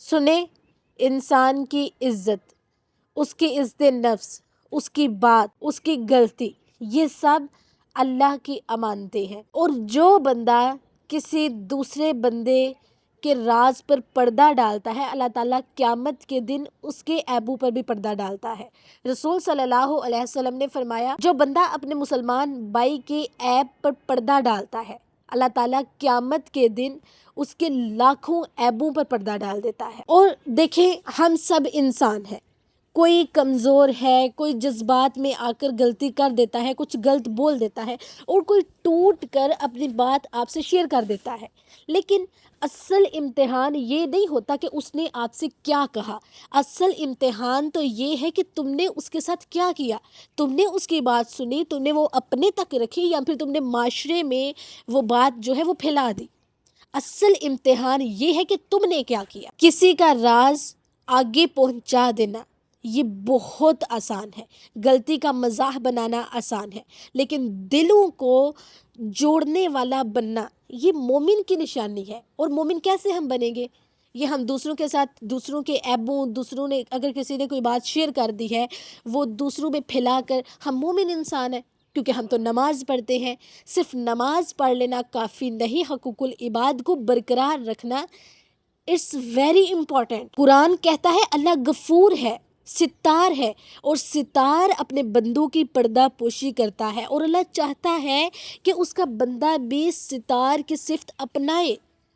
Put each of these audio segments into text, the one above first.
سنیں انسان کی عزت، اس کی عزت نفس، اس کی بات، اس کی غلطی، یہ سب اللہ کی امانتیں ہیں۔ اور جو بندہ کسی دوسرے بندے کے راز پر پردہ ڈالتا ہے، اللہ تعالیٰ قیامت کے دن اس کے عیبوں پر بھی پردہ ڈالتا ہے۔ رسول صلی اللہ علیہ وسلم نے فرمایا، جو بندہ اپنے مسلمان بھائی کے عیب پر پردہ ڈالتا ہے، اللہ تعالیٰ قیامت کے دن اس کے لاکھوں عیبوں پر پردہ ڈال دیتا ہے۔ اور دیکھیں، ہم سب انسان ہیں، کوئی کمزور ہے، کوئی جذبات میں آ کر غلطی کر دیتا ہے، کچھ غلط بول دیتا ہے، اور کوئی ٹوٹ کر اپنی بات آپ سے شیئر کر دیتا ہے۔ لیکن اصل امتحان یہ نہیں ہوتا کہ اس نے آپ سے کیا کہا، اصل امتحان تو یہ ہے کہ تم نے اس کے ساتھ کیا کیا، تم نے اس کی بات سنی، تم نے وہ اپنے تک رکھی، یا پھر تم نے معاشرے میں وہ بات جو ہے وہ پھیلا دی۔ اصل امتحان یہ ہے کہ تم نے کیا کیا۔ کسی کا راز آگے پہنچا دینا یہ بہت آسان ہے، غلطی کا مزاح بنانا آسان ہے، لیکن دلوں کو جوڑنے والا بننا یہ مومن کی نشانی ہے۔ اور مومن کیسے ہم بنیں گے؟ یہ ہم دوسروں کے ساتھ، دوسروں کے عیبوں، دوسروں نے اگر کسی نے کوئی بات شیئر کر دی ہے وہ دوسروں میں پھیلا کر، ہم مومن انسان ہیں کیونکہ ہم تو نماز پڑھتے ہیں۔ صرف نماز پڑھ لینا کافی نہیں، حقوق العباد کو برقرار رکھنا اٹس ویری امپورٹنٹ۔ قرآن کہتا ہے اللہ غفور ہے، ستار ہے، اور ستار اپنے بندوں کی پردہ پوشی کرتا ہے، اور اللہ چاہتا ہے کہ اس کا بندہ بھی ستار کی صفت اپنائے۔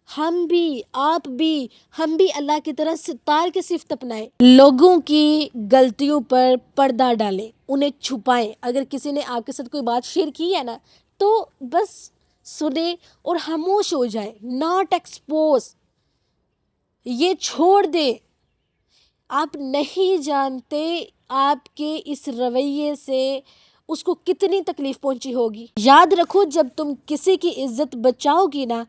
ہم بھی، آپ بھی، ہم بھی اللہ کی طرح ستار کی صفت اپنائیں، لوگوں کی غلطیوں پر پردہ ڈالیں، انہیں چھپائیں۔ اگر کسی نے آپ کے ساتھ کوئی بات شیئر کی ہے نا، تو بس سنیں اور خاموش ہو جائیں، ناٹ ایکسپوز، یہ چھوڑ دیں۔ آپ نہیں جانتے آپ کے اس رویے سے اس کو کتنی تکلیف پہنچی ہوگی۔ یاد رکھو، جب تم کسی کی عزت بچاؤ گی نا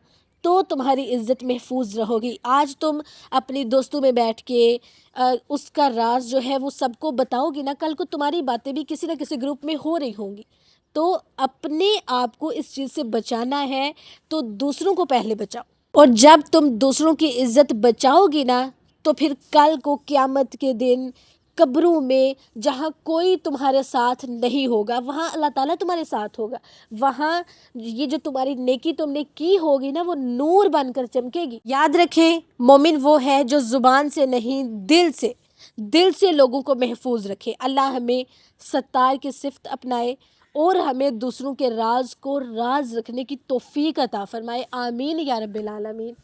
تو تمہاری عزت محفوظ رہو گی۔ آج تم اپنی دوستوں میں بیٹھ کے اس کا راز جو ہے وہ سب کو بتاؤ گی نا، کل کو تمہاری باتیں بھی کسی نہ کسی گروپ میں ہو رہی ہوں گی۔ تو اپنے آپ کو اس چیز سے بچانا ہے تو دوسروں کو پہلے بچاؤ، اور جب تم دوسروں کی عزت بچاؤ گی نا تو پھر کل کو قیامت کے دن قبروں میں جہاں کوئی تمہارے ساتھ نہیں ہوگا، وہاں اللہ تعالیٰ تمہارے ساتھ ہوگا۔ وہاں یہ جو تمہاری نیکی تم نے کی ہوگی نا وہ نور بن کر چمکے گی۔ یاد رکھیں، مومن وہ ہے جو زبان سے نہیں دل سے لوگوں کو محفوظ رکھے۔ اللہ ہمیں ستار کی صفت اپنائے اور ہمیں دوسروں کے راز کو راز رکھنے کی توفیق عطا فرمائے۔ آمین یا رب العالمین۔